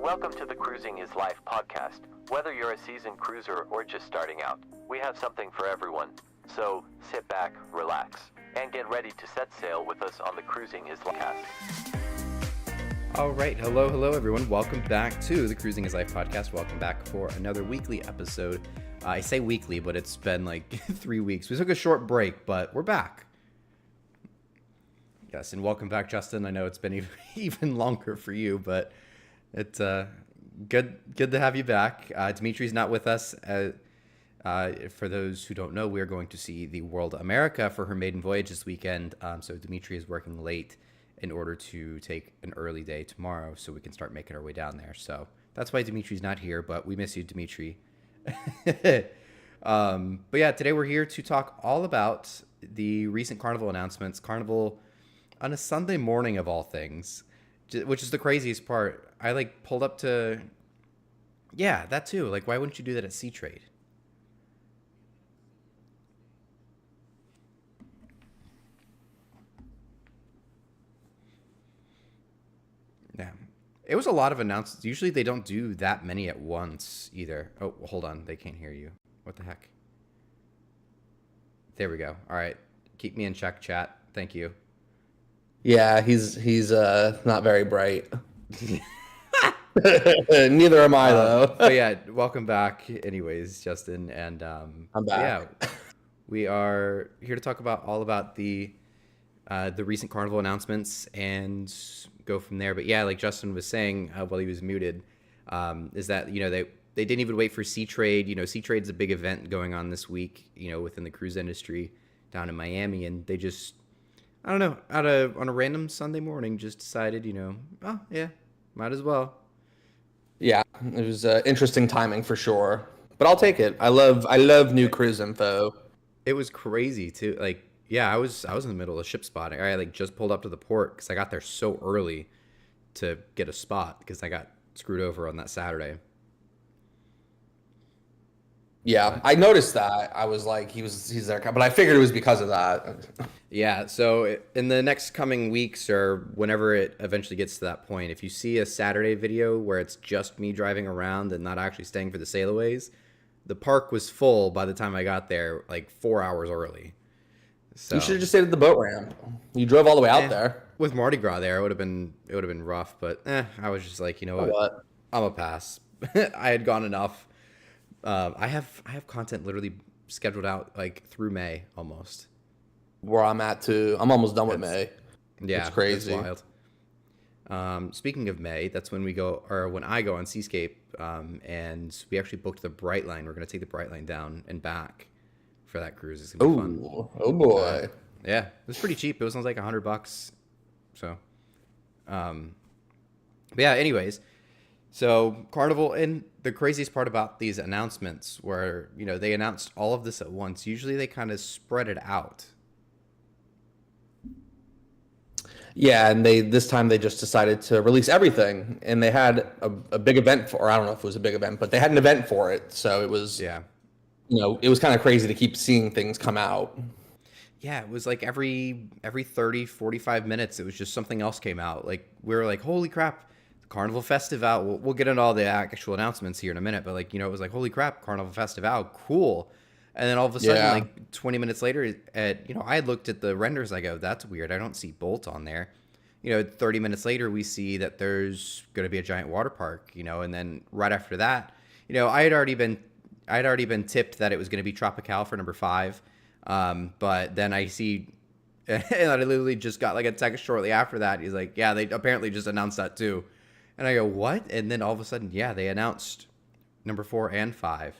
welcome to the Cruising is Life podcast. Whether you're a seasoned cruiser or just starting out, we have something for everyone. So sit back, relax, and get ready to set sail with us on the Cruising is Life podcast. All right, hello everyone. Welcome back to the Cruising is Life podcast. Welcome back for another weekly episode. I say weekly, but it's been like 3 weeks. We took a short break, but we're back. Yes, and welcome back, Justin. I know it's been even longer for you, but it's good to have you back. Dimitri's not with us. For those who don't know, we're going to see the World America for her maiden voyage this weekend. So Dimitri is working late in order to take an early day tomorrow so we can start making our way down there. So that's why Dimitri's not here, but we miss you, Dimitri. But yeah, today we're here to talk all about the recent Carnival announcements. Carnival on a Sunday morning of all things, which is the craziest part. I pulled up to, yeah, that too. Why wouldn't you do that at Sea Trade? Yeah, it was a lot of announcements. Usually they don't do that many at once either. Oh, hold on. They can't hear you. What the heck? There we go. All right. Keep me in check, chat. Thank you. Yeah, he's not very bright. Neither am I, though. But yeah, welcome back anyways, Justin. And I'm back. Yeah, we are here to talk about all about the recent Carnival announcements and go from there. But yeah, like Justin was saying while he was muted, is that, they didn't even wait for Sea Trade. Sea Trade's a big event going on this week, within the cruise industry down in Miami, and they just, I don't know, on a random Sunday morning, just decided, oh yeah, might as well. Yeah, it was interesting timing for sure, but I'll take it. I love new cruise info. It was crazy too. Yeah, I was in the middle of ship spotting. I just pulled up to the port because I got there so early to get a spot because I got screwed over on that Saturday. Yeah, I noticed that. I was like, he's there, but I figured it was because of that. Yeah, so in the next coming weeks or whenever it eventually gets to that point, if you see a Saturday video where it's just me driving around and not actually staying for the sailaways, the park was full by the time I got there, 4 hours early. So you should have just stayed at the boat ramp. You drove all the way out there. With Mardi Gras there, it would have been rough, but I was just like, you know what? I'm a pass. I had gone enough. I have content literally scheduled out through May almost. Where I'm at too. I'm almost done with May. Yeah, it's crazy. It's wild. Speaking of May, that's when when I go on Seascape, and we actually booked the Brightline. We're gonna take the Brightline down and back for that cruise. It's gonna be fun. Oh boy. Yeah, it was pretty cheap. It was like $100. So, but yeah. Anyways, so Carnival, and the craziest part about these announcements were, they announced all of this at once. Usually they kind of spread it out. Yeah, and this time they just decided to release everything, and they had a big event or I don't know if it was a big event, but they had an event for it, so it was, yeah, it was kind of crazy to keep seeing things come out. Yeah, it was every 30, 45 minutes, it was just something else came out. We were like, holy crap, Carnival Festival. We'll get into all the actual announcements here in a minute, but it was like, holy crap, Carnival Festival, cool. And then all of a sudden, 20 minutes later, I had looked at the renders. I go, that's weird. I don't see Bolt on there. 30 minutes later, we see that there's going to be a giant water park. And then right after that, I had already been tipped that it was going to be Tropical for number 5. But then I see, and I literally just got a text shortly after that. He's like, yeah, they apparently just announced that too. And I go, what? And then all of a sudden, yeah, they announced number 4 and 5.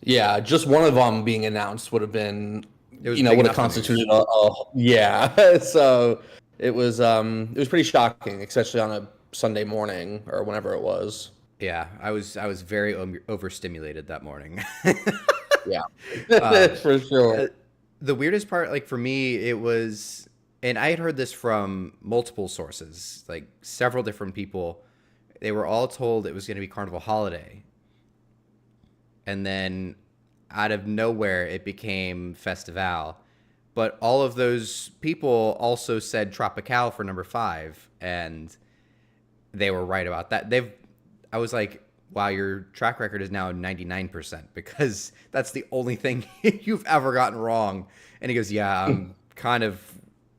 Yeah, just one of them being announced would have been, would have constituted yeah. So it was pretty shocking, especially on a Sunday morning or whenever it was. Yeah, I was very overstimulated that morning. Yeah, for sure. The weirdest part, for me, it was, and I had heard this from multiple sources, several different people. They were all told it was going to be Carnival Holiday. And then out of nowhere, it became Festival. But all of those people also said Tropical for number 5. And they were right about that. I was like, wow, your track record is now 99% because that's the only thing you've ever gotten wrong. And he goes, yeah, I'm kind of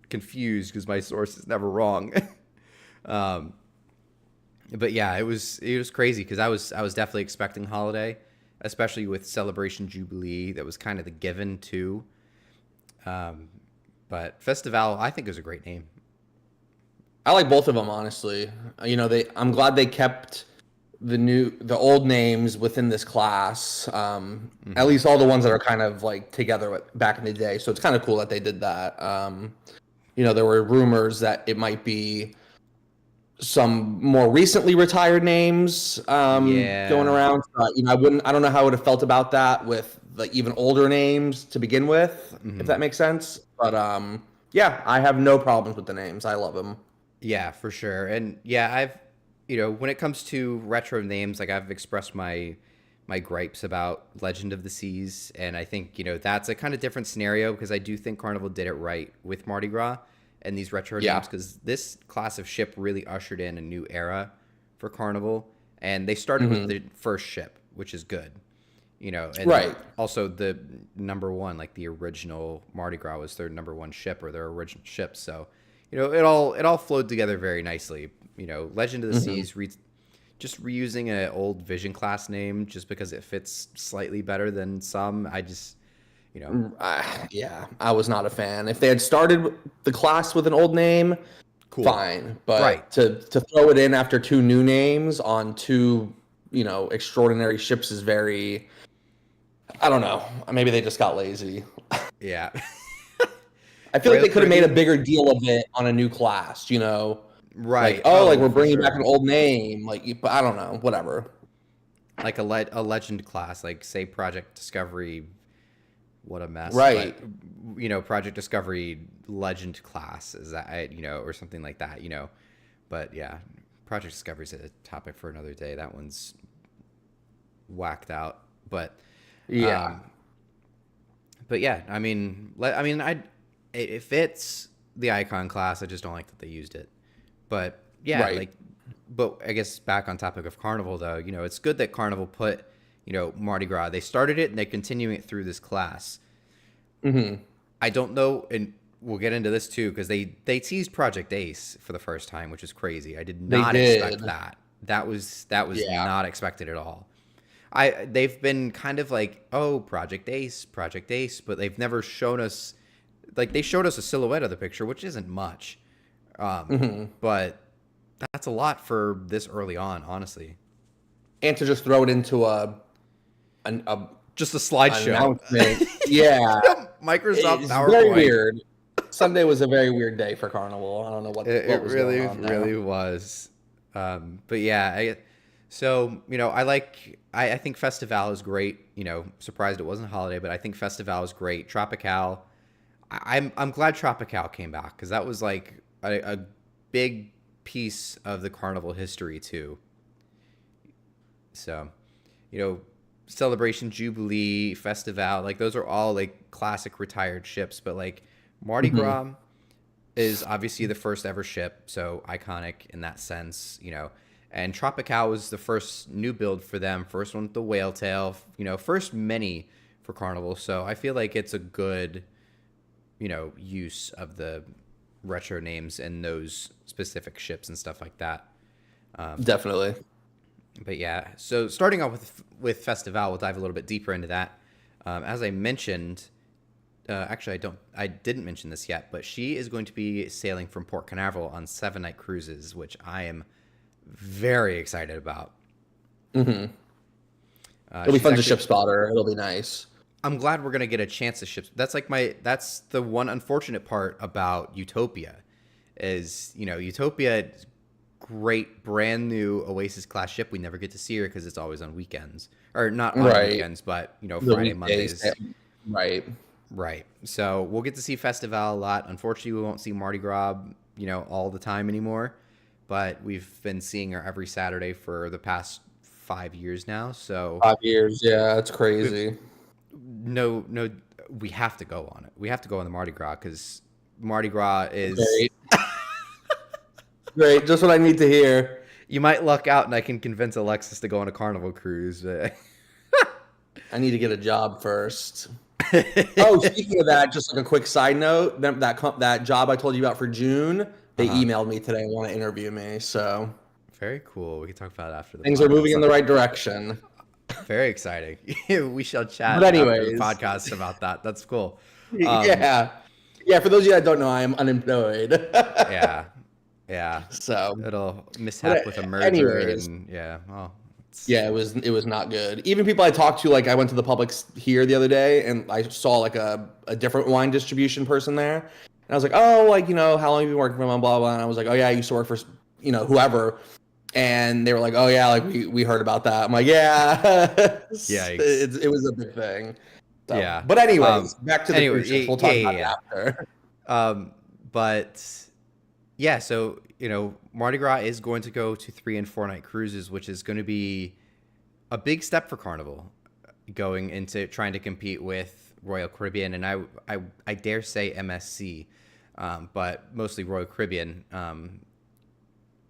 confused because my source is never wrong. But yeah, it was crazy because I was definitely expecting Holiday, especially with Celebration Jubilee. That was kind of the given too. But Festival, I think, is a great name. I like both of them, honestly. I'm glad they kept the old names within this class. At least all the ones that are kind of like together back in the day. So it's kind of cool that they did that. There were rumors that it might be some more recently retired names going around. I don't know how I would have felt about that with like even older names to begin with, if that makes sense. But yeah, I have no problems with the names. I love them. Yeah, for sure. And yeah, I've, when it comes to retro names, like I've expressed my gripes about Legend of the Seas, and I think, that's a kind of different scenario because I do think Carnival did it right with Mardi Gras and these retro names, because this class of ship really ushered in a new era for Carnival, and they started with the first ship, which is good, and right. Also the number one, like the original Mardi Gras was their number one ship or their original ship, so it all flowed together very nicely. Legend of the Seas, just reusing an old Vision class name just because it fits slightly better than some. I just, yeah, I was not a fan. If they had started the class with an old name, cool, fine. But to throw it in after two new names on two, extraordinary ships is very, I don't know. Maybe they just got lazy. Yeah. I feel like they could have made a bigger deal of it on a new class, Right. Like, we're bringing back an old name. But I don't know. Whatever. Like a legend class, like say Project Discovery. What a mess. Right. But, Project Discovery Legend class is that, or something like that, But yeah, Project Discovery is a topic for another day. That one's whacked out. But yeah. But yeah, it fits the Icon class. I just don't like that they used it. But yeah, right. But I guess back on topic of Carnival though, it's good that Carnival put, Mardi Gras. They started it and they're continuing it through this class. I don't know, and we'll get into this too, because they teased Project Ace for the first time, which is crazy. I did not expect that. That was not expected at all. They've been kind of like, oh, Project Ace, but they've never shown us. Like, they showed us a silhouette of the picture, which isn't much. But that's a lot for this early on, honestly. And to just throw it into just a slideshow. Yeah. Microsoft it's PowerPoint. Very weird. Sunday was a very weird day for Carnival. I don't know what was really, going on there. really was. But yeah, I think Festival is great. Surprised it wasn't Holiday, but I think Festival is great. Tropical. I'm glad Tropical came back because that was like a big piece of the Carnival history too. So, Celebration Jubilee, Festival, like those are all like classic retired ships, but like Mardi Gras is obviously the first ever ship, so iconic in that sense, And Tropical was the first new build for them, first one with the whale tail, first many for Carnival. So I feel like it's a good use of the retro names and those specific ships and stuff like that. Definitely. But yeah, so starting off with Festival, we'll dive a little bit deeper into that. As I mentioned, actually I didn't mention this yet, but she is going to be sailing from Port Canaveral on 7-night cruises, which I am very excited about. It'll be fun to ship spotter. It'll be nice. I'm glad we're gonna get a chance to ship. That's the one unfortunate part about Utopia, is Utopia, great brand new Oasis class ship. We never get to see her because it's always on weekends, or not on weekends, but Friday, Mondays. Right. So we'll get to see Festival a lot. Unfortunately, we won't see Mardi Gras, all the time anymore. But we've been seeing her every Saturday for the past 5 years now. So 5 years, yeah, it's crazy. No, we have to go on it. We have to go on the Mardi Gras because Mardi Gras is great. Just what I need to hear. You might luck out, and I can convince Alexis to go on a Carnival cruise. I need to get a job first. Oh, speaking of that, just like a quick side note, that job I told you about for June, they emailed me today and want to interview me. So very cool. We can talk about it after the things are moving in the right direction. Very exciting. We shall chat But after anyways, the podcast about that. That's cool. Yeah. For those of you that don't know, I am unemployed. Yeah. So it'll mishap with a merger, and it was not good. Even people I talked to, like I went to the Publix here the other day, and I saw like a different wine distribution person there, and I was like, oh, like how long have you been working for them, blah blah. And I was like, oh yeah, I used to work for whoever, and they were like, oh yeah, like we heard about that. I'm like, yeah, it was a big thing. So, yeah. But anyways, back to the cruise ships. We'll talk about it after. But yeah, so Mardi Gras is going to go to 3 and 4 night cruises, which is going to be a big step for Carnival, going into trying to compete with Royal Caribbean, and I dare say MSC, but mostly Royal Caribbean.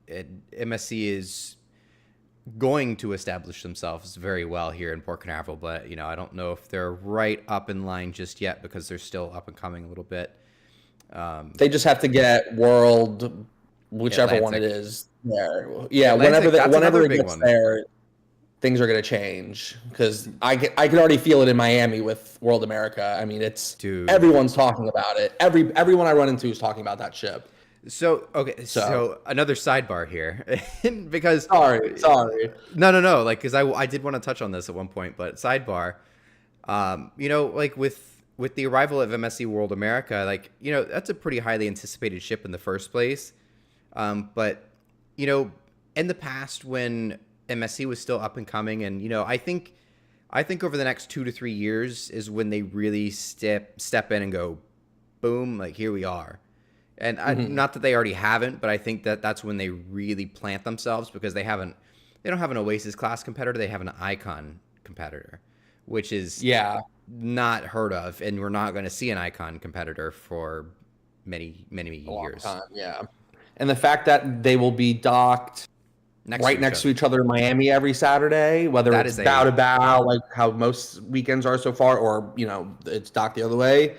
MSC is going to establish themselves very well here in Port Canaveral, but I don't know if they're right up in line just yet because they're still up and coming a little bit. They just have to get World, whichever one it is. There, whenever it gets there, things are going to change because I can already feel it in Miami with World America. I mean, everyone's talking about it. Everyone I run into is talking about that ship. So another sidebar here, because sorry, no, like because I did want to touch on this at one point, but sidebar, like with the arrival of MSC World America, like that's a pretty highly anticipated ship in the first place, but in the past when MSC was still up and coming, and I think over the next 2 to 3 years is when they really step in and go, boom, like here we are. And not that they already haven't, but I think that's when they really plant themselves, because they don't have an Oasis class competitor. They have an Icon competitor, which is not heard of. And we're not going to see an Icon competitor for many, many years. Time, yeah. And the fact that they will be docked next to each other in Miami every Saturday, whether it's bow to bow, like how most weekends are so far, or, it's docked the other way.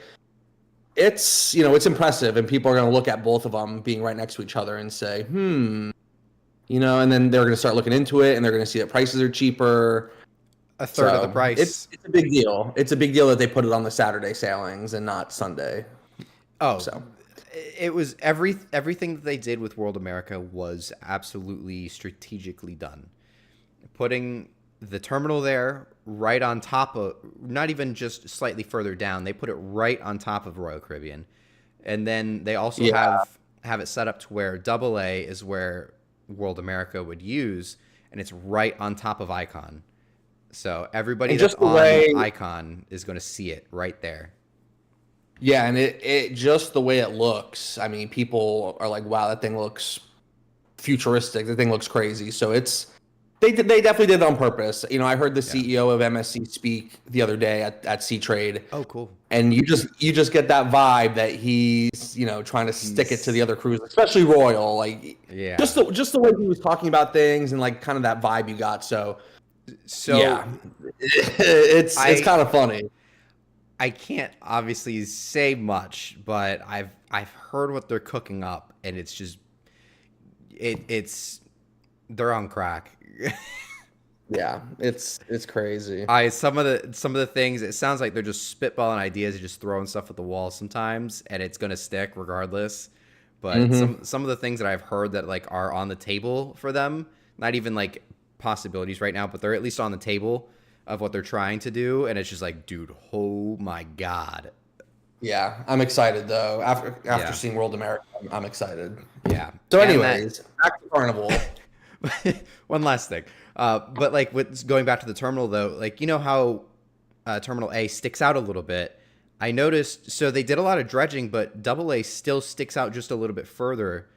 It's it's impressive, and people are going to look at both of them being right next to each other and say, and then they're going to start looking into it, and they're going to see that prices are cheaper, a third of the price. It's a big deal. It's a big deal that they put it on the Saturday sailings and not Sunday. Oh, so it was everything that they did with World America was absolutely strategically done, putting the terminal there right on top of, not even just slightly further down, they put it right on top of Royal Caribbean. And then they also have it set up to where AA is where World America would use, and it's right on top of Icon. So everybody that's on Icon is going to see it right there. Yeah, and it just the way it looks, I mean, people are like, wow, that thing looks futuristic. The thing looks crazy. So They definitely did it on purpose. I heard the CEO of MSC speak the other day at Sea Trade. Oh, cool. And you just get that vibe that he's trying to stick it to the other cruise, especially Royal. Like just the way he was talking about things and like kind of that vibe you got. So yeah, it's kind of funny. I can't obviously say much, but I've heard what they're cooking up, and it's just they're on crack. Yeah, it's crazy. Some of the things, it sounds like they're just spitballing ideas and just throwing stuff at the wall sometimes, and it's gonna stick regardless. But some of the things that I've heard that like are on the table for them, not even like possibilities right now, but they're at least on the table of what they're trying to do, and it's just like, dude, oh my god. Yeah, I'm excited though. After seeing World America, I'm excited. Yeah. So anyways, back to Carnival. One last thing, but like going back to the terminal though, like how Terminal A sticks out a little bit. I noticed, so they did a lot of dredging, but AA still sticks out just a little bit further.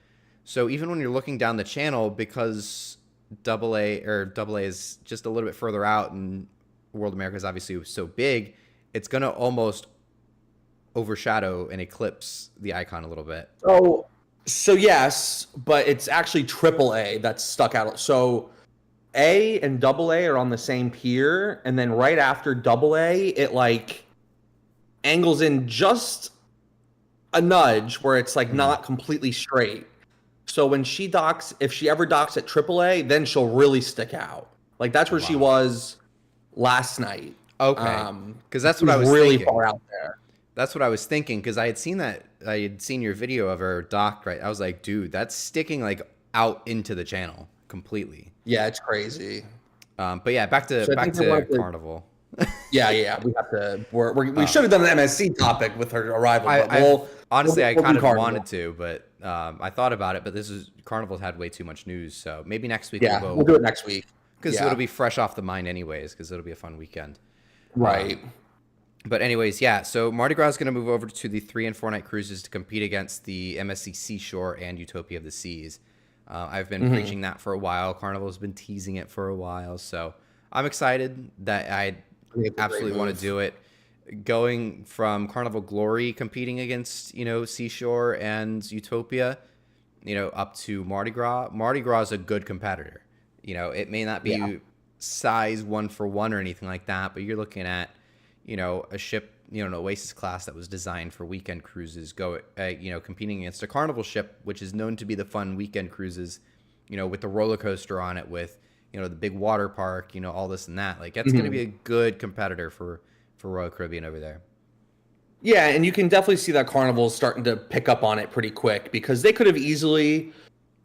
So even when you're looking down the channel, because AA is just a little bit further out, and World America is obviously so big, it's going to almost overshadow and eclipse the Icon a little bit. So yes, but it's actually AAA that's stuck out. So A and AA are on the same pier, and then right after AA, it like angles in just a nudge where it's like not completely straight. So when she docks, if she ever docks at AAA, then she'll really stick out. Like that's where she was last night. Okay, because that's what I was really thinking. far out there. That's what I was thinking because I had seen your video of her docked. Right, I was like, dude, that's sticking like out into the channel completely. Yeah, it's crazy. But yeah, back to Carnival. Yeah, we have to. We should have done an MSC topic with her arrival. Honestly, I kind of wanted to, but I thought about it. But Carnival's had way too much news, so maybe next week. Yeah, we'll do it next week because it'll be fresh off the mind, anyways. Because it'll be a fun weekend, right? But anyways, yeah. So Mardi Gras is going to move over to the 3 and 4 night cruises to compete against the MSC Seashore and Utopia of the Seas. I've been preaching that for a while. Carnival's been teasing it for a while, so I'm excited that I absolutely want to do it. Going from Carnival Glory competing against Seashore and Utopia, up to Mardi Gras. Mardi Gras is a good competitor. It may not be size 1-for-1 or anything like that, but you're looking at a ship, an Oasis class that was designed for weekend cruises, competing against a Carnival ship, which is known to be the fun weekend cruises, with the roller coaster on it, with, the big water park, all this and that. Like, that's going to be a good competitor for Royal Caribbean over there. Yeah, and you can definitely see that Carnival's starting to pick up on it pretty quick because they could have easily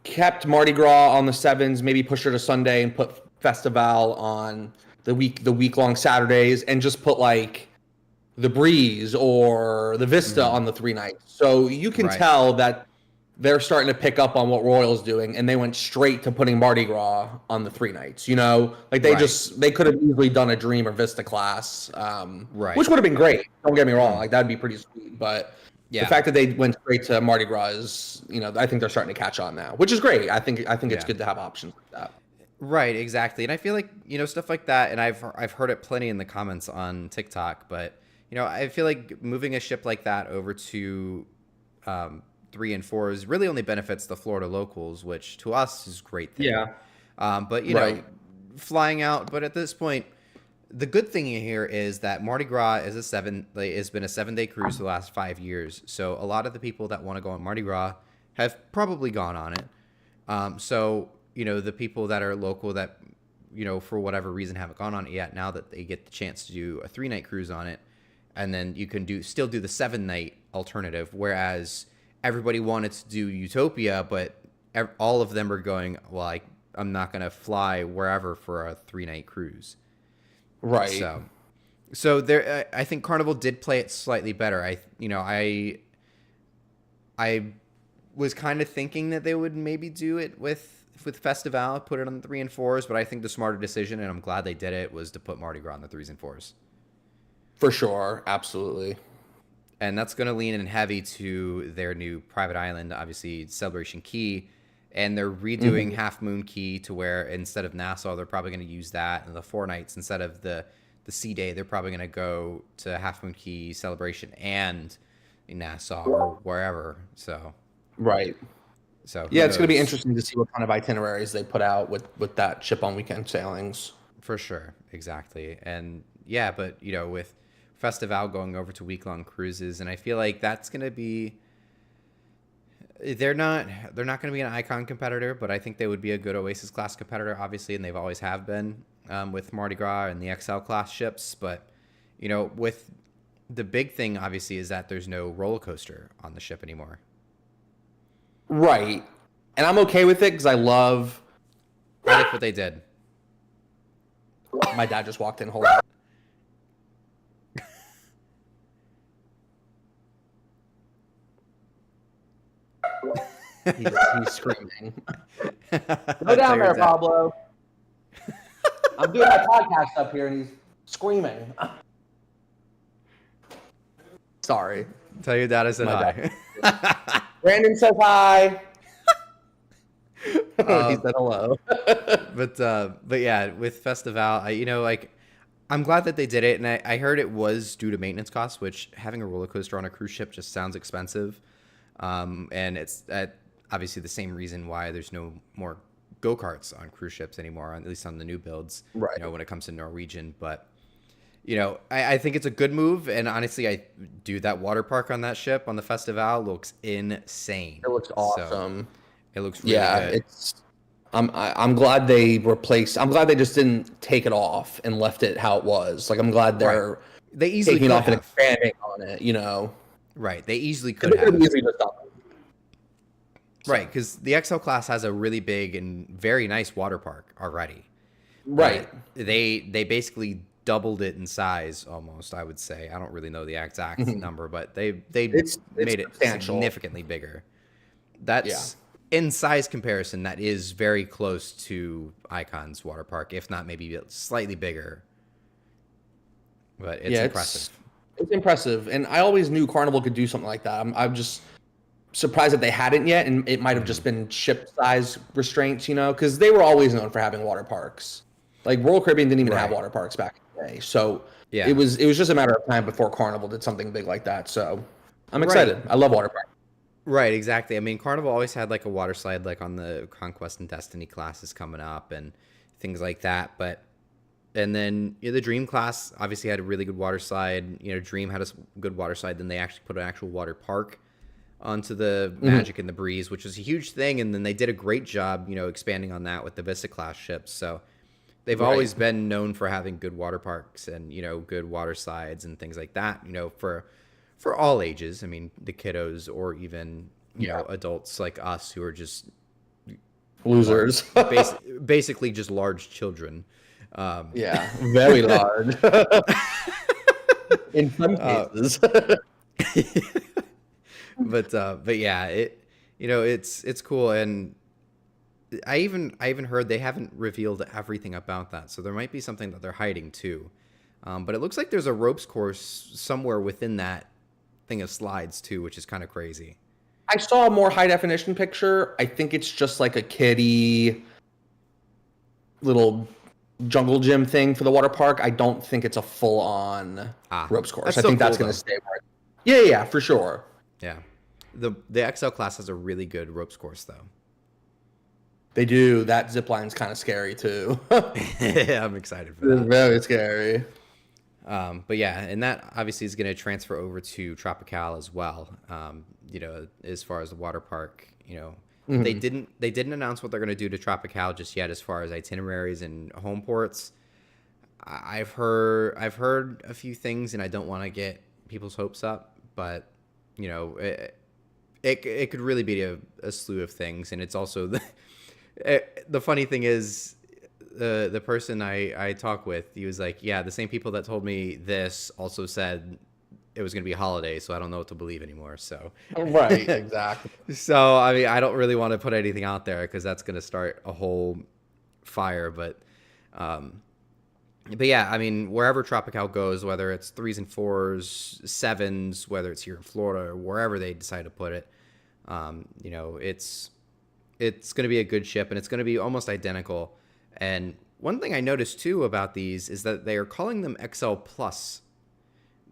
kept Mardi Gras on the 7s, maybe push her to Sunday and put Festival on the week-long Saturdays and just put like the Breeze or the Vista on the 3 nights. So you can tell that they're starting to pick up on what Royal's doing, and they went straight to putting Mardi Gras on the 3 nights. Like they could have easily done a Dream or Vista class, which would have been great. Don't get me wrong, like that'd be pretty sweet. But the fact that they went straight to Mardi Gras is, I think they're starting to catch on now, which is great. I think it's good to have options like that. Right, exactly. And I feel like, stuff like that, and I've heard it plenty in the comments on TikTok, but, I feel like moving a ship like that over to 3 and 4s really only benefits the Florida locals, which to us is a great thing. Yeah. But, flying out, but at this point, the good thing here is that Mardi Gras is has been a 7-day cruise for the last 5 years. So a lot of the people that want to go on Mardi Gras have probably gone on it. So, the people that are local that, for whatever reason haven't gone on it yet, now that they get the chance to do a 3-night cruise on it, and then you can still do the 7-night alternative, whereas everybody wanted to do Utopia, but all of them are going, well, I'm not going to fly wherever for a 3-night cruise. Right. So there, I think Carnival did play it slightly better. I was kind of thinking that they would maybe do it with Festival, put it on the 3 and 4s, but I think the smarter decision, and I'm glad they did it, was to put Mardi Gras on the 3s and 4s. For sure, absolutely. And that's going to lean in heavy to their new private island, obviously Celebration Key, and they're redoing Half Moon Key to where instead of Nassau, they're probably going to use that, and the 4 nights instead of the Sea Day, they're probably going to go to Half Moon Key, Celebration, and Nassau or wherever. So right. So yeah, it's going to be interesting to see what kind of itineraries they put out with that ship on weekend sailings. For sure, exactly, and yeah, but with Festival going over to week-long cruises, and I feel like that's going to be. They're not going to be an icon competitor, but I think they would be a good Oasis class competitor, obviously, and they've always have been with Mardi Gras and the XL class ships. But with the big thing, obviously, is that there's no roller coaster on the ship anymore. Right. And I'm okay with it because I like what they did. My dad just walked in. Hold on. He's screaming. Go down there, Pablo. I'm doing my podcast up here and he's screaming. Sorry. Tell your dad I said hi. Brandon says hi. He said hello. but yeah, with Festival, I'm glad that they did it, and I heard it was due to maintenance costs, which having a roller coaster on a cruise ship just sounds expensive. And obviously the same reason why there's no more go-karts on cruise ships anymore, at least on the new builds, Right. when it comes to Norwegian. But, I think it's a good move. And honestly, that water park on that ship on the Festival looks insane. It looks So, awesome. it looks really good. I'm glad they replaced. I'm glad they just didn't take it off and left it how it was. Like I'm glad they're They easily taking it could off and have. expanding on it. Right. They easily They could have. easily just done it. Right, because the XL class has a really big and very nice water park already. Right. They basically doubled it in size almost, I would say. I don't really know the exact number, but they It's made it substantial. significantly bigger. That's in size comparison, that is very close to Icon's water park, if not maybe slightly bigger. But it's impressive. It's impressive, and I always knew Carnival could do something like that. I'm just surprised that they hadn't yet, and it might have just been ship size restraints, because they were always known for having water parks. Like Royal Caribbean didn't even have water parks back in the day, so it was just a matter of time before Carnival did something big like that. So I'm excited. I love water parks. Right, exactly. I mean, Carnival always had like a water slide, like on the Conquest and Destiny classes coming up and things like that. And then the Dream class obviously had a really good water slide. Dream had a good water slide. Then they actually put an actual water park onto the Magic and the Breeze, which was a huge thing. And then they did a great job, expanding on that with the Vista class ships. So they've always been known for having good water parks and, good water slides and things like that, for all ages. I mean, the kiddos or even, adults like us who are just losers, basically just large children. Very large. In some cases. But yeah, it's cool. And I even heard they haven't revealed everything about that. So there might be something that they're hiding too. But it looks like there's a ropes course somewhere within that thing of slides too, which is kind of crazy. I saw a more high definition picture. I think it's just like a kiddie little jungle gym thing for the water park. I don't think it's a full on ropes course. I think that's going to stay where. Yeah, for sure. Yeah. The XL class has a really good ropes course though. They do. That zip line's kind of scary too. Yeah, I'm excited for that. It's very scary. But yeah, and that obviously is going to transfer over to Tropical as well. As far as the water park, they didn't announce what they're going to do to Tropical just yet as far as itineraries and home ports. I've heard a few things, and I don't want to get people's hopes up, but it could really be a slew of things. And it's also the funny thing is, the person I talk with, he was like, yeah, the same people that told me this also said it was going to be a holiday, so I don't know what to believe anymore. So right, exactly. So I mean, I don't really want to put anything out there because that's going to start a whole fire. But yeah, I mean, wherever Tropical goes, whether it's 3s and 4s, 7s, whether it's here in Florida or wherever they decide to put it, it's going to be a good ship, and it's going to be almost identical. And one thing I noticed too about these is that they are calling them XL Plus.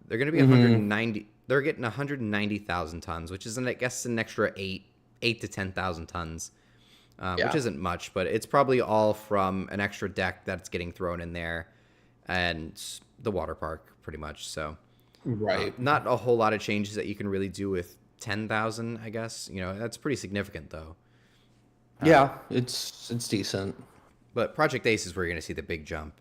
They're going to be 190. They're getting 190,000 tons, which is, I guess, an extra 8 to 10,000 tons, which isn't much, but it's probably all from an extra deck that's getting thrown in there, and the water park, pretty much. So, not a whole lot of changes that you can really do with 10,000. I guess that's pretty significant, though. Yeah, it's decent. But Project Ace is where you're going to see the big jump.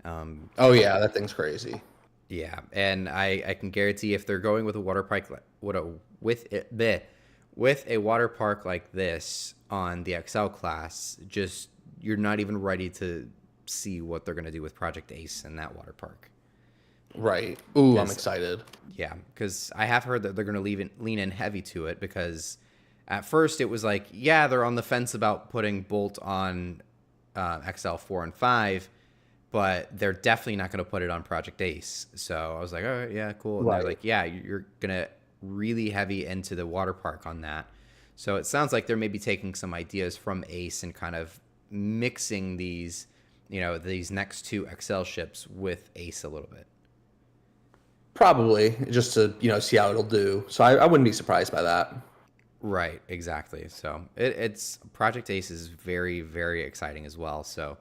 Oh yeah, that thing's crazy. Yeah, and I can guarantee if they're going with a water park with a water park like this on the XL class, just you're not even ready to see what they're going to do with Project Ace in that water park. Right. Ooh, I'm excited. Yeah, because I have heard that they're going to lean in heavy to it, because at first it was like, yeah, they're on the fence about putting Bolt on XL 4 and 5, but they're definitely not going to put it on Project Ace. So I was like, all right, yeah, cool. And they're like, yeah, you're going to really heavy into the water park on that. So it sounds like they're maybe taking some ideas from Ace and kind of mixing these, these next two XL ships with Ace a little bit. Probably, just to, see how it'll do. So I wouldn't be surprised by that. Right, exactly. So it's Project Ace is very, very exciting as well. So,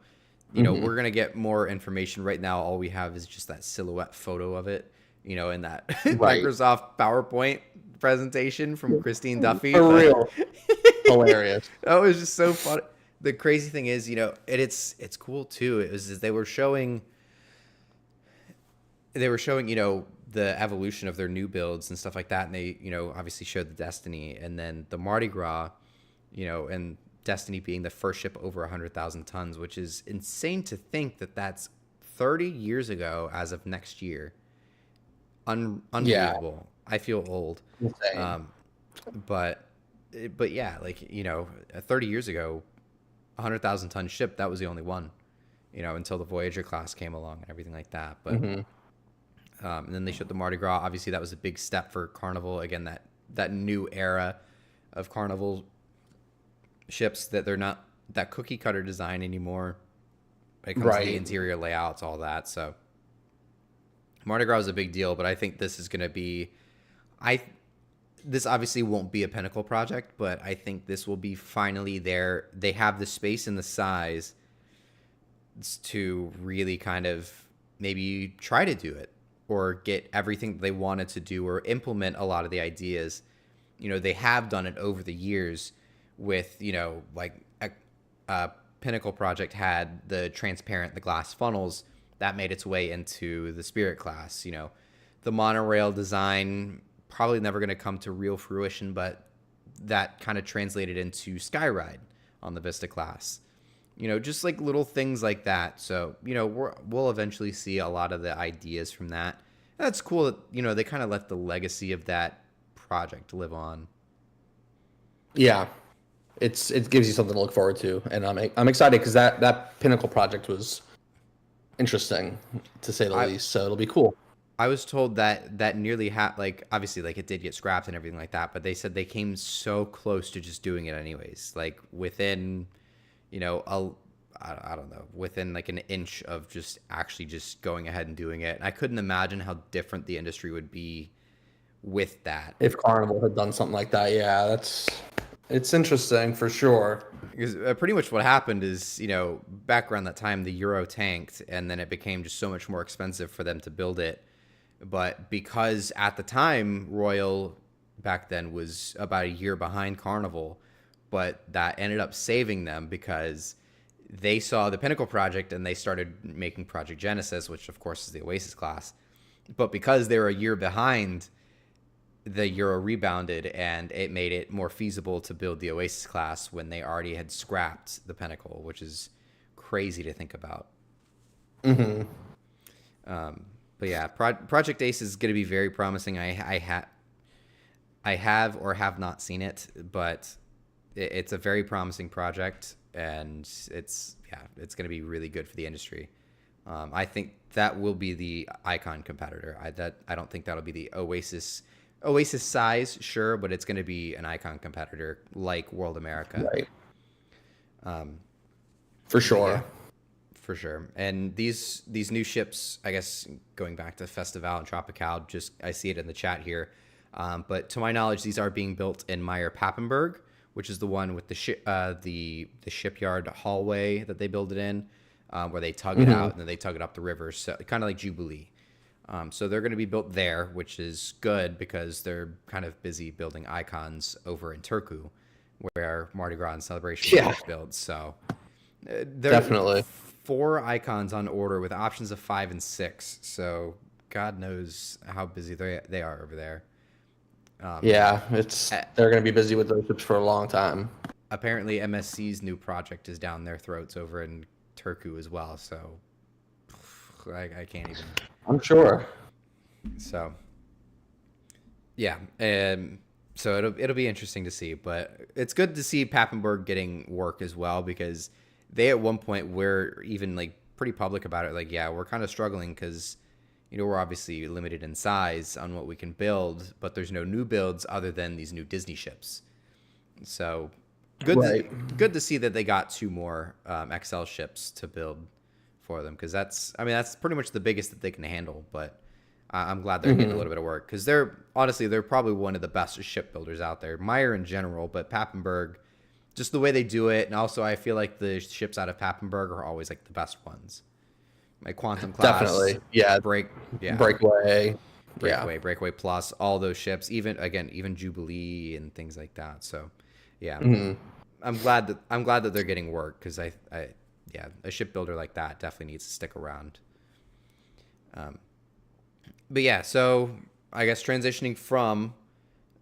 we're gonna get more information. Right now, all we have is just that silhouette photo of it, in that Right. Microsoft PowerPoint presentation from Christine Duffy. For But real. Hilarious. that was just so fun. The crazy thing is, it's cool too. It was they were showing the evolution of their new builds and stuff like that, and they obviously showed the Destiny and then the Mardi Gras, and Destiny being the first ship over 100,000 tons, which is insane to think that that's 30 years ago as of next year. Unbelievable. I feel old. Insane. But yeah, 30 years ago, 100,000 ton ship, that was the only one, until the Voyager class came along and everything like that. But and then they showed the Mardi Gras. Obviously, that was a big step for Carnival. Again, that new era of Carnival ships, that they're not that cookie cutter design anymore. It comes to the interior layouts, all that. So Mardi Gras is a big deal, but I think this is going to be, this obviously won't be a Pinnacle project, but I think this will be finally there. They have the space and the size to really kind of maybe try to do it, or get everything they wanted to do, or implement a lot of the ideas. They have done it over the years with, like a Pinnacle project had the glass funnels that made its way into the Spirit class. The monorail design probably never going to come to real fruition, but that kind of translated into Skyride on the Vista class. Just like little things like that. So, we'll eventually see a lot of the ideas from that. And that's cool that, they kind of let the legacy of that project live on. Yeah. It gives you something to look forward to. And I'm excited because that Pinnacle project was interesting, to say the least. So it'll be cool. I was told that nearly obviously, it did get scrapped and everything like that, but they said they came so close to just doing it anyways. Within, I don't know, within an inch of just actually just going ahead and doing it. And I couldn't imagine how different the industry would be with that. If Carnival had done something like that, yeah, it's interesting for sure. Because pretty much what happened is, back around that time, the Euro tanked, and then it became just so much more expensive for them to build it. But because at the time, Royal back then was about a year behind Carnival, but that ended up saving them because they saw the Pinnacle project and they started making Project Genesis, which of course is the Oasis class. But because they were a year behind, the Euro rebounded, and it made it more feasible to build the Oasis class when they already had scrapped the Pinnacle, which is crazy to think about. But yeah, Project Ace is going to be very promising. I have or have not seen it, but it's a very promising project, and it's going to be really good for the industry. I think that will be the Icon competitor. I don't think that'll be the Oasis size, sure, but it's going to be an Icon competitor like World America. Right. For sure. Yeah, for sure. And these new ships, I guess, going back to Festival and Tropical, I see it in the chat here. But to my knowledge, these are being built in Meyer Papenburg, which is the one with the shipyard hallway that they build it in, where they tug it out and then they tug it up the river, so kind of like Jubilee. So they're going to be built there, which is good because they're kind of busy building icons over in Turku, where Mardi Gras and Celebration was built. So definitely 4 icons on order with options of 5 and 6. So God knows how busy they are over there. They're going to be busy with those ships for a long time. Apparently, MSC's new project is down their throats over in Turku as well. So I can't even. I'm sure. So yeah, so it'll be interesting to see, but it's good to see Papenburg getting work as well, because they at one point were even pretty public about it. We're kind of struggling because we're obviously limited in size on what we can build, but there's no new builds other than these new Disney ships. So good to see that they got 2 more XL ships to build for them, because that's pretty much the biggest that they can handle. But I'm glad they're getting a little bit of work because they're probably one of the best shipbuilders out there. Meyer in general, but Papenburg, just the way they do it, and also I feel like the ships out of Papenburg are always like the best ones. Like Quantum Class, Definitely, yeah. Breakaway, Breakaway Plus, all those ships, even Jubilee and things like that. So, yeah, I'm glad that they're getting work because a shipbuilder like that definitely needs to stick around. But yeah, so I guess transitioning from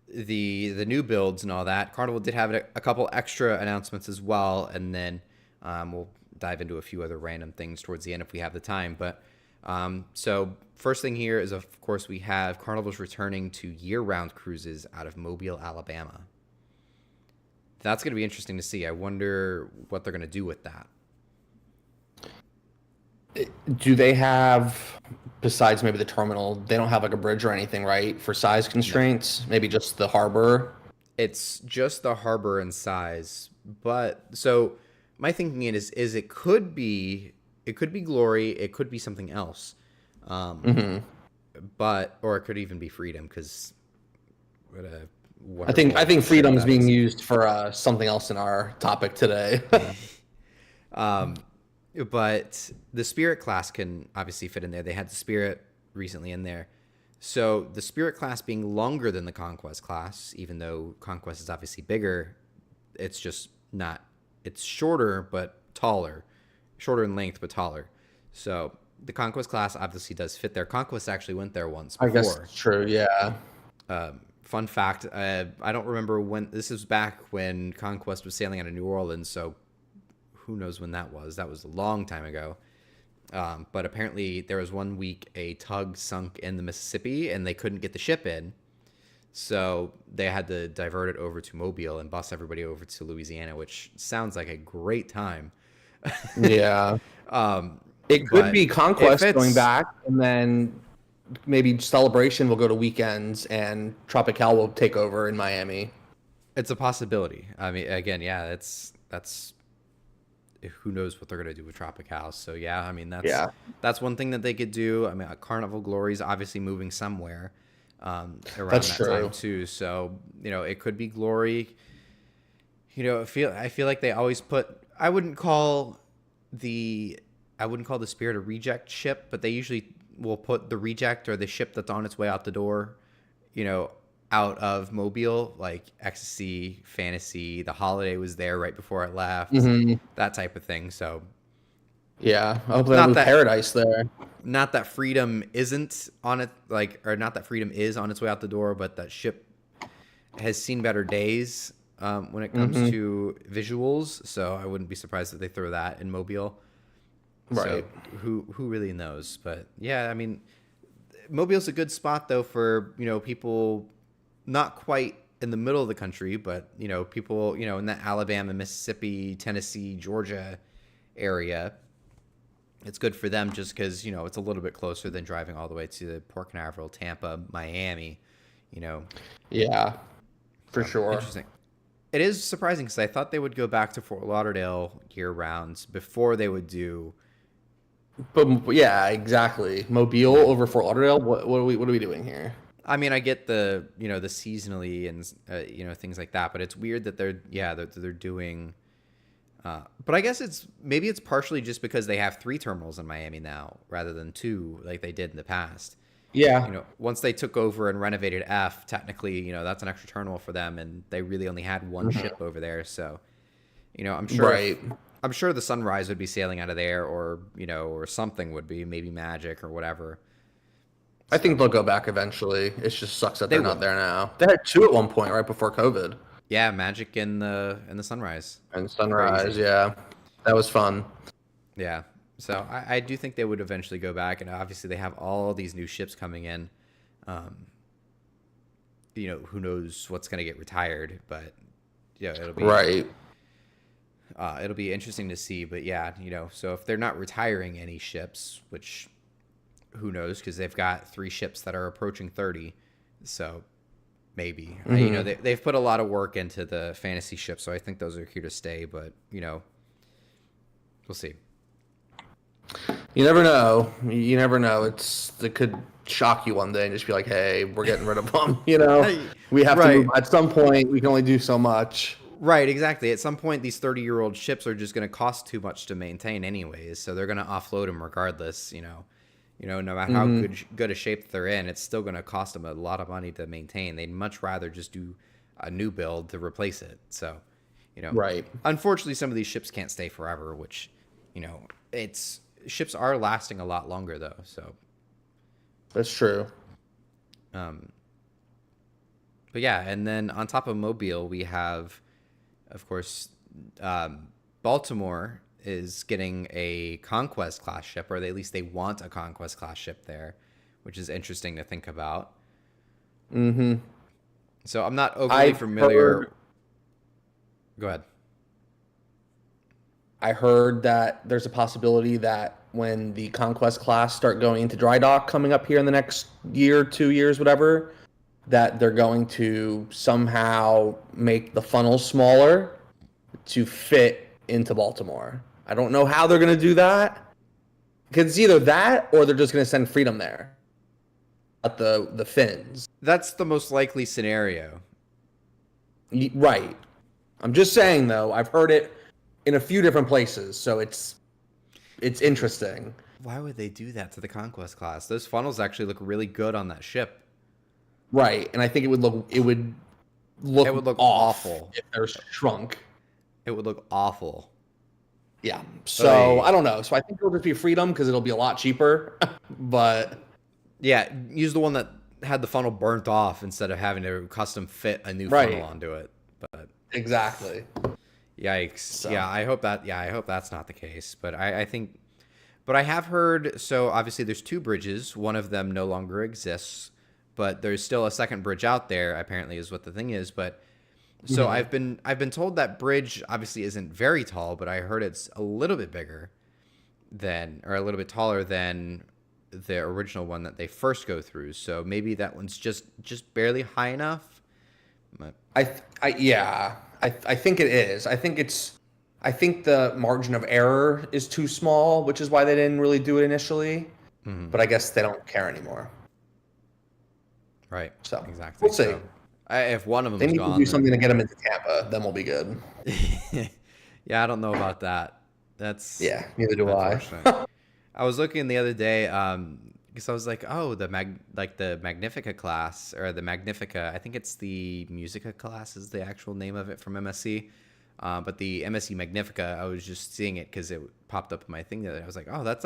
the new builds and all that, Carnival did have a couple extra announcements as well, and then we'll dive into a few other random things towards the end if we have the time. But so first thing here is, of course, we have Carnival's returning to year-round cruises out of Mobile, Alabama. That's going to be interesting to see. I wonder what they're going to do with that. Do they have, besides maybe the terminal, they don't have like a bridge or anything, right? For size constraints? No. Maybe just the harbor? It's just the harbor and size. But so my thinking is it could be Glory, it could be something else. But or it could even be Freedom, because I think Freedom is being used for something else in our topic today. But the Spirit class can obviously fit in there. They had the Spirit recently in there. So the Spirit class being longer than the Conquest class, even though Conquest is obviously bigger, it's just not, it's shorter but taller. Shorter in length but taller. So the Conquest class obviously does fit there. Conquest actually went there once before. I guess it's true, yeah. Fun fact, I don't remember when, this is back when Conquest was sailing out of New Orleans, so who knows when that was. That was a long time ago. But apparently there was one week a tug sunk in the Mississippi and they couldn't get the ship in. So they had to divert it over to Mobile and bus everybody over to Louisiana, which sounds like a great time. Yeah. It could be Conquest going back, and then maybe Celebration will go to weekends and Tropical will take over in Miami. It's a possibility. I mean, again, yeah, that's who knows what they're going to do with Tropical. So yeah, I mean, that's one thing that they could do. I mean, Carnival Glory is obviously moving somewhere around that time too. So, it could be Glory. I feel like they always put, I wouldn't call the Spirit a reject ship, but they usually will put the reject or the ship that's on its way out the door, out of Mobile, like Ecstasy, Fantasy. The Holiday was there right before it left, that type of thing. So yeah, I hope they have Paradise there. Not that Freedom isn't on it, or not that Freedom is on its way out the door, but that ship has seen better days when it comes to visuals. So I wouldn't be surprised if they throw that in Mobile. Right. So who really knows? But yeah, I mean, Mobile's a good spot though for people not quite in the middle of the country, but people in that Alabama, Mississippi, Tennessee, Georgia area. It's good for them just because it's a little bit closer than driving all the way to Port Canaveral, Tampa, Miami. Yeah, for sure. Interesting. It is surprising because I thought they would go back to Fort Lauderdale year rounds before they would do. But yeah, exactly. Mobile over Fort Lauderdale. What are we doing here? I mean, I get the the seasonally and things like that, but it's weird that they're doing. But I guess it's partially just because they have 3 terminals in Miami now rather than 2 like they did in the past. Yeah. Once they took over and renovated F, technically, that's an extra terminal for them, and they really only had one ship over there. So, I'm sure. Right. I'm sure the Sunrise would be sailing out of there, or or something would be, maybe Magic or whatever. I think they'll go back eventually. It just sucks that they're not there now. They had 2 at one point right before COVID. Yeah, Magic and the Sunrise. And Sunrise, yeah, that was fun. Yeah, so I do think they would eventually go back, and obviously they have all these new ships coming in. Who knows what's going to get retired, but it'll be right. It'll be interesting to see, but yeah, so if they're not retiring any ships, which who knows, because they've got 3 ships that are approaching 30, so maybe they've put a lot of work into the fantasy ships, so I think those are here to stay, but we'll see. You never know. It could shock you one day and just be like, hey, we're getting rid of them. You know, we have to Right. move. At some point, we can only do so much. Right, exactly. At some point, these 30-year-old ships are just going to cost too much to maintain anyways, so they're going to offload them regardless, no matter how good a shape they're in, it's still going to cost them a lot of money to maintain. They'd much rather just do a new build to replace it. So, Right. Unfortunately, some of these ships can't stay forever, which, ships are lasting a lot longer though. So That's true. But yeah, and then on top of Mobile, we have, of course, Baltimore is getting a Conquest class ship, or at least they want a Conquest class ship there, which is interesting to think about. Mm-hmm. So I'm not overly familiar. Go ahead. I heard that there's a possibility that when the Conquest class start going into dry dock coming up here in the next year, 2 years, whatever, that they're going to somehow make the funnel smaller to fit into Baltimore. I don't know how they're going to do that. Because it's either that or they're just going to send Freedom there at the fins. That's the most likely scenario. Right. I'm just saying, though, I've heard it in a few different places, so it's interesting. Why would they do that to the Conquest class? Those funnels actually look really good on that ship. Right, and I think it would look awful if they're shrunk. It would look awful. Yeah. So I don't know. So I think it'll just be Freedom because it'll be a lot cheaper. But yeah, use the one that had the funnel burnt off instead of having to custom fit a new funnel onto it. But exactly. Yikes. So. Yeah, I hope that's not the case. But I think, but I have heard, so obviously there's 2 bridges. One of them no longer exists, but there's still a second bridge out there, apparently, is what the thing is. But so I've been told that bridge obviously isn't very tall, but I heard it's a little bit bigger than, or a little bit taller than the original one that they first go through. So maybe that one's just barely high enough. But I think it is. I think the margin of error is too small, which is why they didn't really do it initially. Mm-hmm. But I guess they don't care anymore. Right. So exactly. We'll see. So, if one of them they need gone, to do something to get them into Tampa, then we'll be good. Yeah, I don't know about that. Neither do I. I was looking the other day, because I was like, oh, the Magnifica class, or the Magnifica, I think it's the Musica class is the actual name of it from MSC. But the MSC Magnifica, I was just seeing it because it popped up in my thing the other day. I was like, oh, that's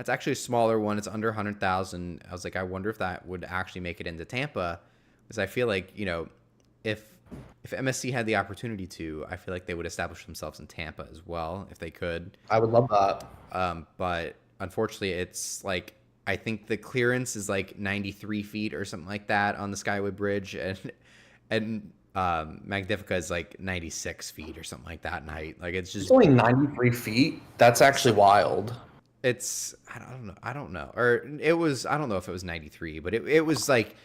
actually a smaller one. It's under 100,000. I was like, I wonder if that would actually make it into Tampa. Because I feel like, if MSC had the opportunity to, I feel like they would establish themselves in Tampa as well, if they could. I would love that. But unfortunately, it's like, I think the clearance is like 93 feet or something like that on the Skyway Bridge, and Magnifica is like 96 feet or something like that in height. Like it's only 93 feet. That's actually wild. It's I don't know, or it was, I don't know if it was 93, but it was like,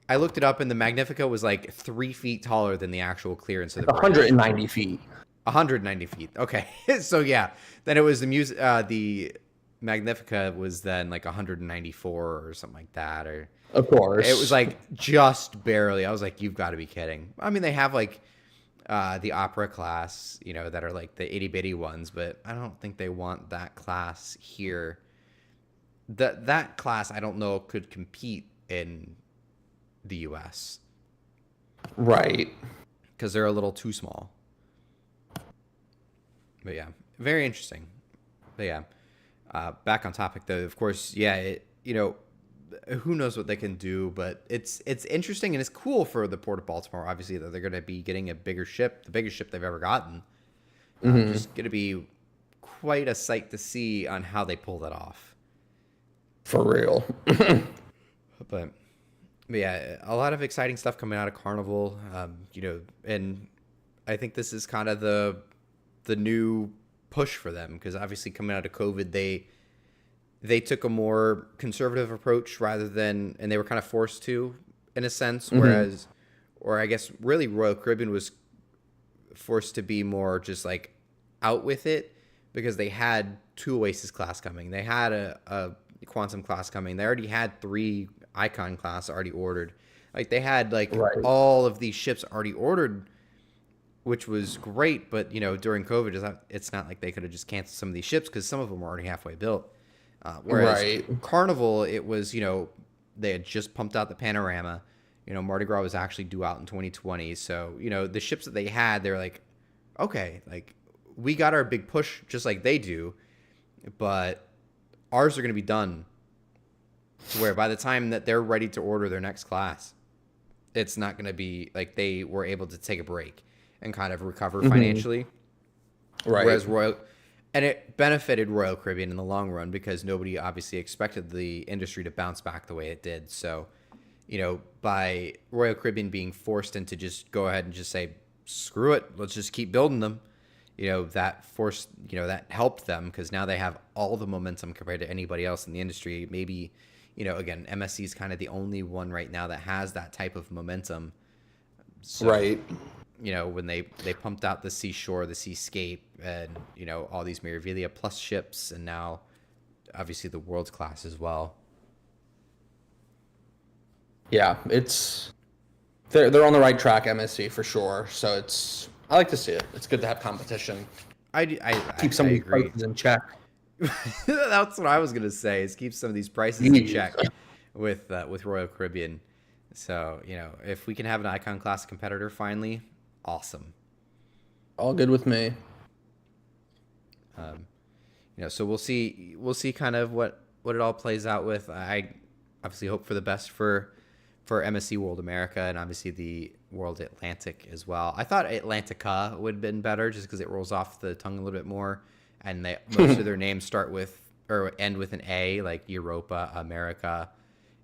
I looked it up and the Magnifica was like 3 feet taller than the actual clearance of the bridge. 190 feet. 190 feet. Okay, so yeah, then it was the Magnifica was then like 194 or something like that, or of course it was like just barely. I was like, you've got to be kidding. I mean, they have like the Opera class, that are like the itty bitty ones, but I don't think they want that class here. That class, I don't know, could compete in the U.S. Right, because they're a little too small. But yeah, very interesting. But yeah. Back on topic though, of course, yeah, who knows what they can do, but it's interesting and it's cool for the Port of Baltimore, obviously, that they're going to be getting a bigger ship, the biggest ship they've ever gotten. Just going to be quite a sight to see on how they pull that off. For real. But yeah, a lot of exciting stuff coming out of Carnival, and I think this is kind of the new push for them, because obviously coming out of COVID, they took a more conservative approach rather than, and they were kind of forced to, in a sense, whereas, or I guess really Royal Caribbean was forced to be more just like out with it, because they had 2 Oasis class coming. They had a Quantum class coming. They already had 3 Icon class already ordered. Like they had like Right. all of these ships already ordered, which was great. But during COVID, it's not like they could have just canceled some of these ships because some of them were already halfway built. Whereas Right. Carnival, it was they had just pumped out the Panorama. Mardi Gras was actually due out in 2020. So the ships that they had, they're like, okay, like we got our big push just like they do, but ours are going to be done to where by the time that they're ready to order their next class, it's not going to be like they were able to take a break and kind of recover financially. Right. Whereas and it benefited Royal Caribbean in the long run because nobody obviously expected the industry to bounce back the way it did. So, by Royal Caribbean being forced into just go ahead and just say, screw it, let's just keep building them. That forced, that helped them because now they have all the momentum compared to anybody else in the industry. Maybe, again, MSC is kind of the only one right now that has that type of momentum. So, right. When they pumped out the Seashore, the Seascape, and, all these Meraviglia Plus ships, and now obviously the World's Class as well. Yeah, they're on the right track, MSC, for sure. So I like to see it. It's good to have competition. I Keep some of these prices in check. That's what I was gonna say. Is keep some of these prices in check with Royal Caribbean. So if we can have an Icon class competitor finally, awesome. All good with me. So we'll see kind of what it all plays out with. I obviously hope for the best for MSC World America and obviously the World Atlantic as well. I thought Atlantica would have been better just because it rolls off the tongue a little bit more, and most of their names start with or end with an A, like Europa, America,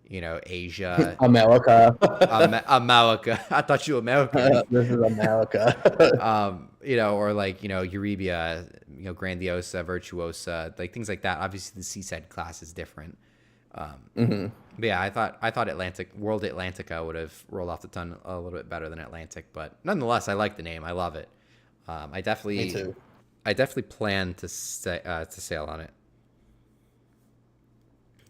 Asia. America. America. I thought you were American. This is America. Or like, Eurybia, Grandiosa, Virtuosa, like things like that. Obviously the Seaside class is different. But yeah, I thought World Atlantica would have rolled off the tongue a little bit better than Atlantic, but nonetheless, I like the name. I love it. Me too. I definitely plan to sail on it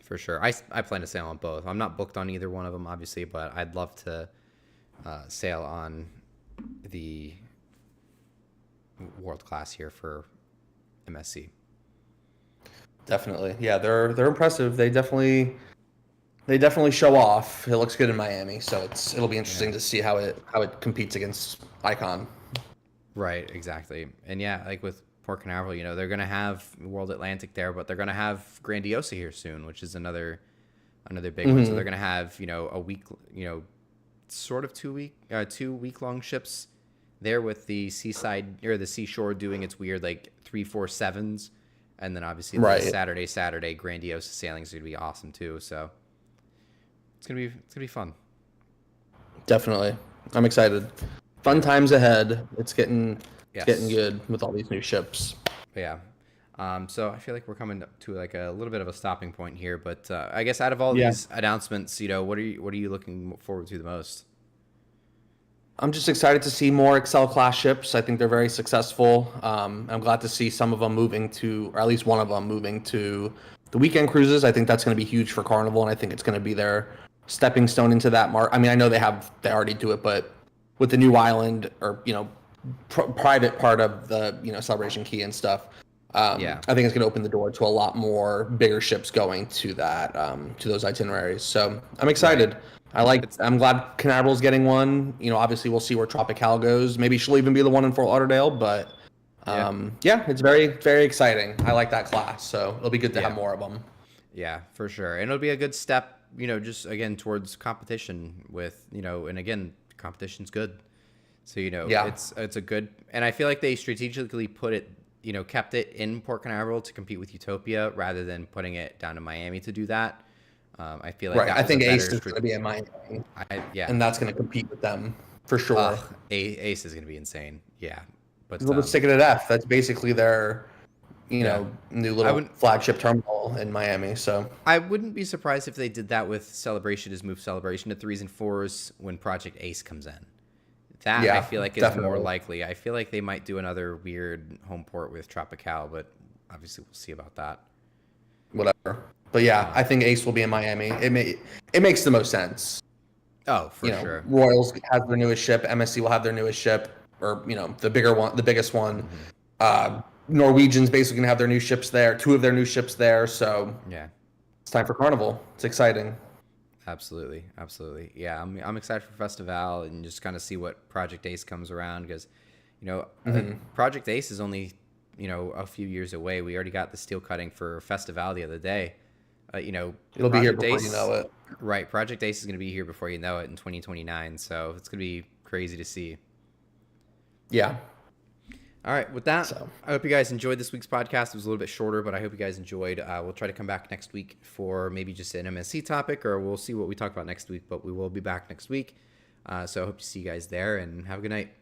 for sure. I plan to sail on both. I'm not booked on either one of them, obviously, but I'd love to sail on the World Class here for MSC. Definitely. Yeah, they're impressive. They definitely show off. It looks good in Miami, so it'll be interesting to see how it competes against Icon. Right, exactly. And yeah, like with Port Canaveral, they're going to have World Atlantic there, but they're going to have Grandiosa here soon, which is another big one. So they're going to have, a week, sort of 2 week long ships there with the Seaside or the Seashore doing its weird like 3-4-7s. And then obviously the Saturday Grandiosa sailings are going to be awesome too. So it's going to be fun. Definitely. I'm excited. Fun times ahead. It's getting good with all these new ships. Yeah. So I feel like we're coming to like a little bit of a stopping point here, but I guess out of all these announcements, what are you looking forward to the most? I'm just excited to see more Excel class ships. I think they're very successful. I'm glad to see some of them moving to, or at least one of them moving to the weekend cruises. I think that's going to be huge for Carnival, and I think it's going to be their stepping stone into that mark. I mean, I know they already do it, but with the new island or private part of the Celebration Key and stuff, I think it's going to open the door to a lot more bigger ships going to that to those itineraries. So I'm excited. Right. I'm glad Canaveral's getting one. Obviously we'll see where Tropical goes. Maybe she'll even be the one in Fort Lauderdale, but it's very, very exciting. I like that class, so it'll be good to have more of them. Yeah, for sure. And it'll be a good step, just again towards competition with, and again, competition's good. So, it's a good, and I feel like they strategically put it, kept it in Port Canaveral to compete with Utopia rather than putting it down to Miami to do that. I feel like I think Ace is going to be in Miami. And that's going to compete with them for sure. Ace is going to be insane. Yeah, but they'll just stick it at F. That's basically their, new little flagship terminal in Miami. So I wouldn't be surprised if they did that with Celebration, is move Celebration to 3s and 4s when Project Ace comes in. That I feel like is more likely. I feel like they might do another weird home port with Tropical, but obviously we'll see about that. whatever. But yeah, I think Ace will be in Miami. It makes the most sense. Oh, for sure. Royals has their newest ship. MSC will have their newest ship, or the bigger one, the biggest one. Norwegian's basically gonna have their new ships there. 2 of their new ships there. So Yeah. it's time for Carnival. It's exciting. Absolutely. Yeah, I'm excited for Festival and just kind of see what Project Ace comes around because, Project Ace is only, a few years away. We already got the steel cutting for Festival the other day. It'll Project be here before Ace, you know it. Right, Project Ace is going to be here before you know it in 2029. So it's going to be crazy to see. Yeah. All right, with that, I hope you guys enjoyed this week's podcast. It was a little bit shorter, but I hope you guys enjoyed. We'll try to come back next week for maybe just an MSC topic, or we'll see what we talk about next week, but we will be back next week. So I hope to see you guys there, and have a good night.